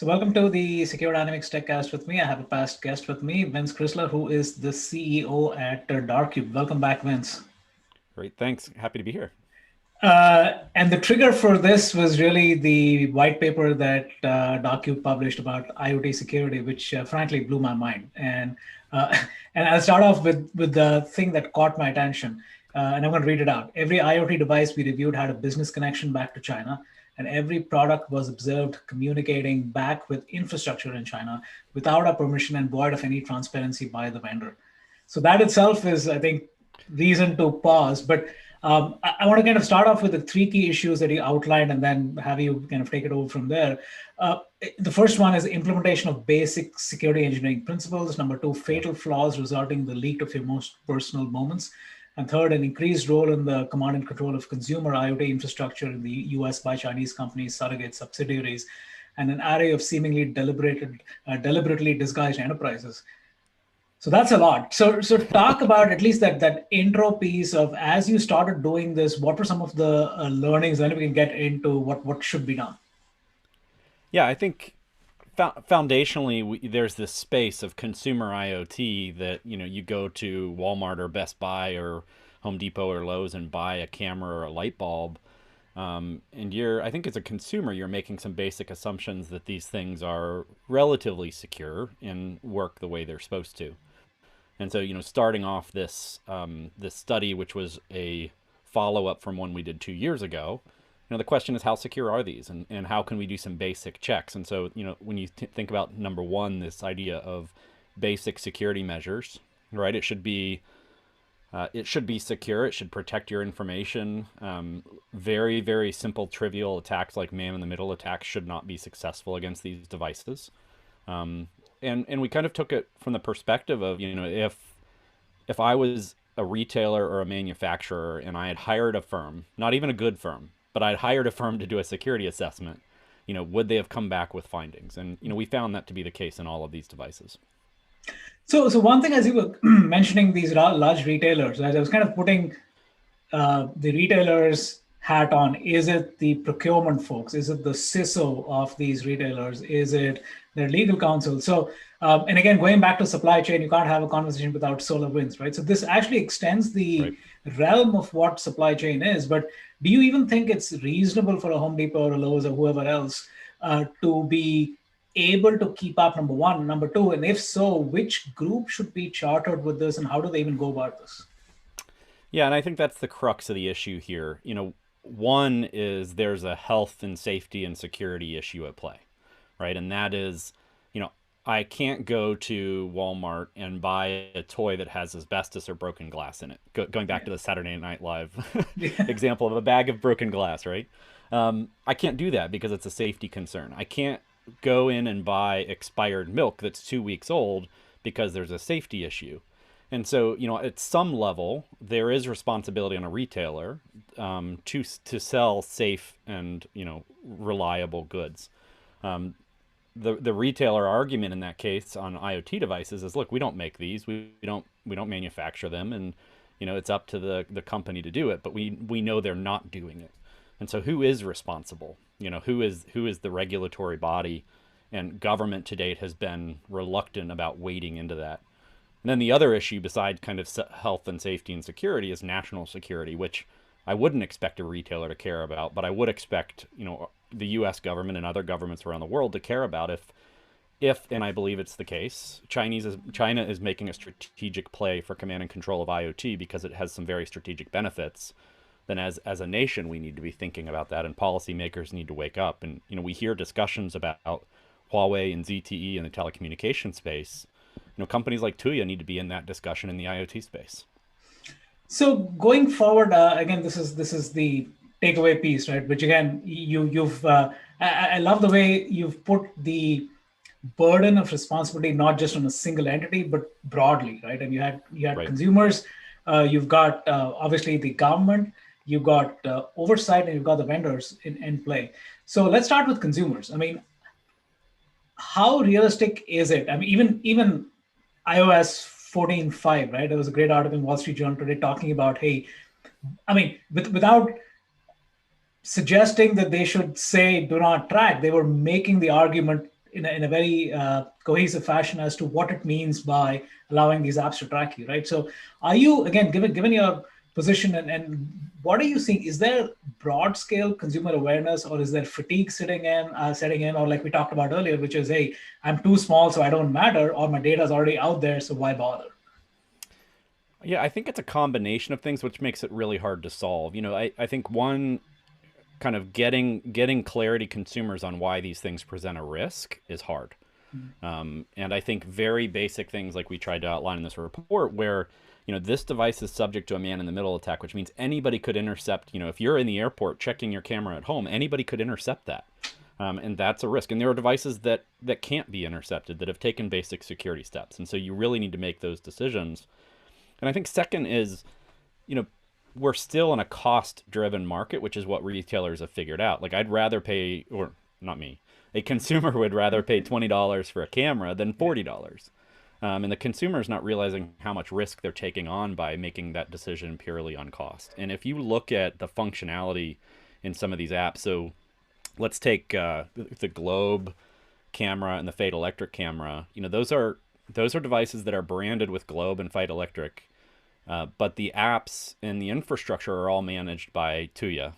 So welcome to the SecureDynamics TechCast with me. I have a past guest with me, Vince Crisler, who is the CEO at Darkube. Welcome back, Vince. Great, thanks. Happy to be here. And the trigger for this was really the white paper that Darkube published about IoT security, which frankly blew my mind. Uh, and I'll start off with the thing that caught my attention. And I'm going to read it out. Every IoT device we reviewed had a business connection back to China, and every product was observed communicating back with infrastructure in China without our permission and void of any transparency by the vendor. So that itself is, I think, reason to pause. But I want to kind of start off with the three key issues that you outlined and then have you kind of take it over from there. The first one is implementation of basic security engineering principles. Number two, Yep. fatal flaws resulting in the leak of your most personal moments. And third, an increased role in the command and control of consumer IoT infrastructure in the US by Chinese companies, surrogate subsidiaries, and an array of seemingly deliberately disguised enterprises. So that's a lot. So talk about at least that intro piece of as you started doing this, what were some of the learnings? Then we can get into what should be done. Yeah, I think foundationally, there's this space of consumer IoT that you go to Walmart or Best Buy or Home Depot or Lowe's and buy a camera or a light bulb, and I think as a consumer, you're making some basic assumptions that these things are relatively secure and work the way they're supposed to. And so, starting off this study, which was a follow up from one we did 2 years ago, the question is how secure are these, and how can we do some basic checks? And so, when you think about number one, this idea of basic security measures, right? It should be secure. It should protect your information. Very, very simple, trivial attacks like man-in-the-middle attacks should not be successful against these devices. And we kind of took it from the perspective of if I was a retailer or a manufacturer and I had hired a firm, not even a good firm, but I'd hired a firm to do a security assessment, would they have come back with findings? And we found that to be the case in all of these devices. So one thing as you were mentioning these large retailers, right, I was kind of putting the retailers hat on. Is it the procurement folks? Is it the CISO of these retailers? Is it their legal counsel? So, and again, going back to supply chain, you can't have a conversation without SolarWinds, right? So this actually extends the Right. realm of what supply chain is. But do you even think it's reasonable for a Home Depot or a Lowe's or whoever else to be able to keep up, number one? Number two, and if so, which group should be chartered with this and how do they even go about this? Yeah, and I think that's the crux of the issue here. One is there's a health and safety and security issue at play, right? And that is, I can't go to Walmart and buy a toy that has asbestos or broken glass in it. Going back to the Saturday Night Live Yeah. example of a bag of broken glass, right? I can't do that because it's a safety concern. I can't go in and buy expired milk that's 2 weeks old because there's a safety issue. And so, at some level, there is responsibility on a retailer to sell safe and reliable goods. Um, the retailer argument in that case on IoT devices is, look, we don't make these, we don't manufacture them, and it's up to the company to do it, but we know they're not doing it. And so, who is responsible? Who is the regulatory body? And government to date has been reluctant about wading into that. And then the other issue, besides kind of health and safety and security, is national security, which I wouldn't expect a retailer to care about, but I would expect, the U.S. government and other governments around the world to care about if, and I believe it's the case, China is making a strategic play for command and control of IoT because it has some very strategic benefits. Then, as a nation, we need to be thinking about that, and policymakers need to wake up. And we hear discussions about Huawei and ZTE in the telecommunication space. Companies like Tuya need to be in that discussion in the IoT space. So going forward, again, this is the takeaway piece, right? Which again, you've I love the way you've put the burden of responsibility not just on a single entity but broadly, right? And you had Right. consumers, you've got obviously the government, you've got oversight, and you've got the vendors in play. So let's start with consumers. I mean, how realistic is it? I mean, even iOS 14.5, right? There was a great article in Wall Street Journal today talking about, hey, I mean, without suggesting that they should say do not track, they were making the argument in a very cohesive fashion as to what it means by allowing these apps to track you, right? So are you, again, given your position, and what are you seeing? Is there broad scale consumer awareness, or is there fatigue setting in, or like we talked about earlier, which is, hey, I'm too small, so I don't matter, or my data is already out there, so why bother? Yeah, I think it's a combination of things which makes it really hard to solve. I think one kind of getting clarity consumers on why these things present a risk is hard. And I think very basic things like we tried to outline in this report, where this device is subject to a man-in-the-middle attack, which means anybody could intercept. If you're in the airport checking your camera at home, anybody could intercept that, and that's a risk. And there are devices that can't be intercepted that have taken basic security steps, and so you really need to make those decisions. And I think second is, we're still in a cost-driven market, which is what retailers have figured out. Like I'd rather pay, or not me, a consumer would rather pay $20 for a camera than $40. And the consumer is not realizing how much risk they're taking on by making that decision purely on cost. And if you look at the functionality in some of these apps, so let's take the Globe camera and the Fate Electric camera. Those are devices that are branded with Globe and Fate Electric, but the apps and the infrastructure are all managed by Tuya,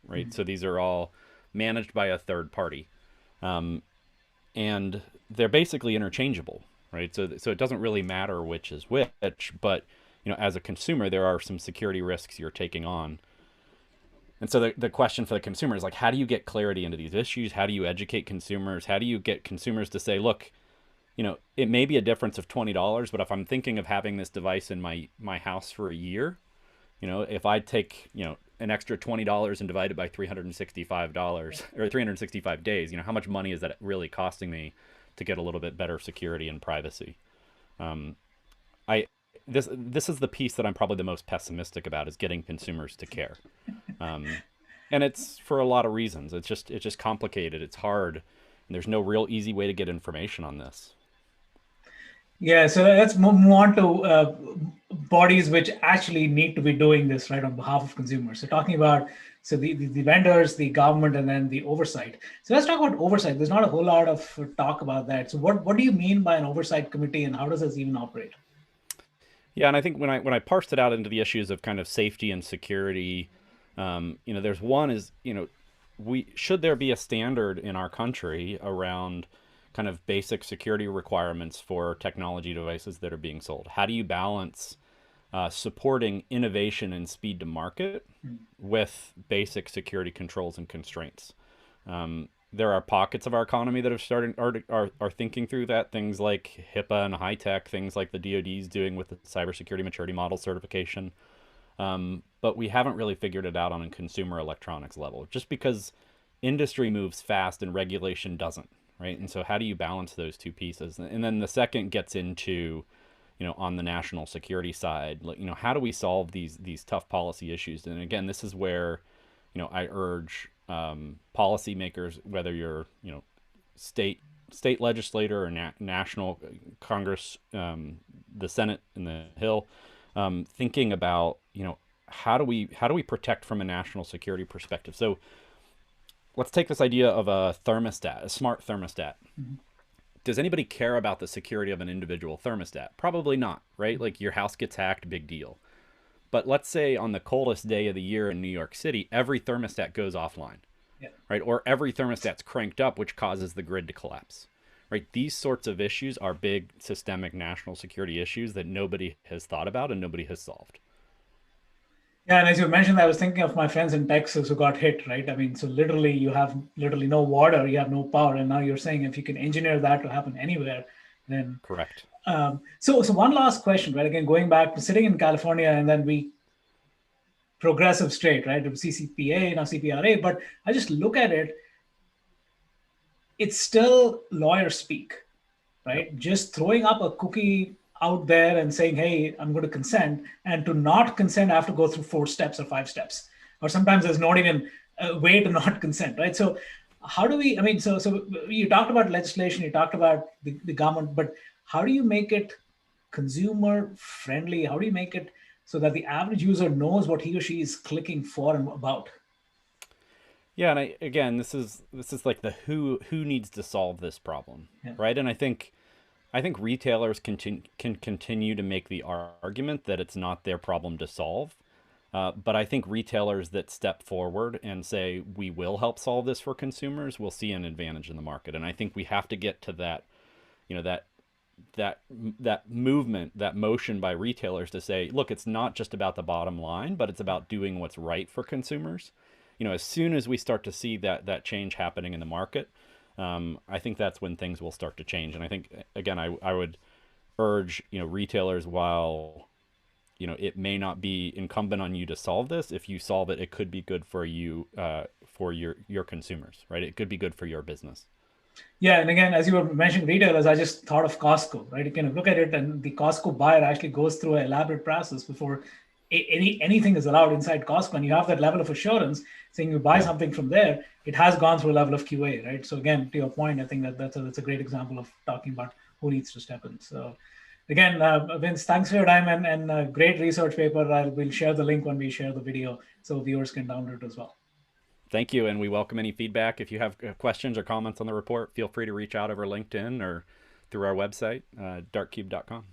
right? So these are all managed by a third party. And they're basically interchangeable, right? So it doesn't really matter which is which, but as a consumer, there are some security risks you're taking on. And so the question for the consumer is like, how do you get clarity into these issues? How do you educate consumers? How do you get consumers to say, look, it may be a difference of $20, but if I'm thinking of having this device in my house for a year, if I take, an extra $20 and divide it by $365 or 365 days, how much money is that really costing me to get a little bit better security and privacy? This is the piece that I'm probably the most pessimistic about, is getting consumers to care. And it's for a lot of reasons. It's just complicated. It's hard. And there's no real easy way to get information on this. Yeah, so let's move on to bodies which actually need to be doing this, right, on behalf of consumers. So talking about the vendors, the government, and then the oversight. So let's talk about oversight. There's not a whole lot of talk about that. So what do you mean by an oversight committee, and how does this even operate? Yeah, and I think when I parsed it out into the issues of kind of safety and security, there's one is, should there be a standard in our country around kind of basic security requirements for technology devices that are being sold? How do you balance supporting innovation and speed to market with basic security controls and constraints? There are pockets of our economy that have started are thinking through that. Things like HIPAA and high tech, things like the DoD is doing with the cybersecurity maturity model certification. But we haven't really figured it out on a consumer electronics level, just because industry moves fast and regulation doesn't, right? And so how do you balance those two pieces? And then the second gets into, on the national security side, how do we solve these tough policy issues? And again, this is where, I urge policymakers, whether you're, state legislator or national Congress, the Senate and the Hill, thinking about, how do we protect from a national security perspective? So let's take this idea of a thermostat, a smart thermostat. Mm-hmm. Does anybody care about the security of an individual thermostat? Probably not, right? Like your house gets hacked, big deal. But let's say on the coldest day of the year in New York City, every thermostat goes offline, right? Or every thermostat's cranked up, which causes the grid to collapse, right? These sorts of issues are big systemic national security issues that nobody has thought about and nobody has solved. Yeah, and as you mentioned, I was thinking of my friends in Texas who got hit, right? I mean, so literally you have literally no water, you have no power, and now you're saying if you can engineer that to happen anywhere, then correct. So one last question, right? Again, going back to sitting in California, and then we progressive state, right? It was CCPA, now CPRA, but I just look at it, it's still lawyer speak, right? Yep. Just throwing up a cookie out there and saying, hey, I'm going to consent, and to not consent, I have to go through 4 steps or 5 steps, or sometimes there's not even a way to not consent, right? So how do we, I mean, so you talked about legislation, you talked about the government, but how do you make it consumer friendly? How do you make it so that the average user knows what he or she is clicking for and about? Yeah, and again, this is like the who needs to solve this problem, Yeah. right? And I think retailers can continue to make the argument that it's not their problem to solve. But I think retailers that step forward and say, we will help solve this for consumers, will see an advantage in the market. And I think we have to get to that, you know, that that movement, that motion by retailers to say, look, it's not just about the bottom line, but it's about doing what's right for consumers. As soon as we start to see that change happening in the market, I think that's when things will start to change. And I think, again, I would urge, retailers, while it may not be incumbent on you to solve this, if you solve it, it could be good for you, for your consumers, right? It could be good for your business. Yeah, and again, as you were mentioning retailers, I just thought of Costco, right? You can look at it, and the Costco buyer actually goes through an elaborate process before anything is allowed inside Costco, and you have that level of assurance saying you buy Yeah. something from there, it has gone through a level of QA, right? So again, to your point, I think that's a great example of talking about who needs to step in. So again, Vince, thanks for your time, and great research paper. We'll share the link when we share the video so viewers can download it as well. Thank you, and we welcome any feedback. If you have questions or comments on the report, feel free to reach out over LinkedIn or through our website, dartcube.com.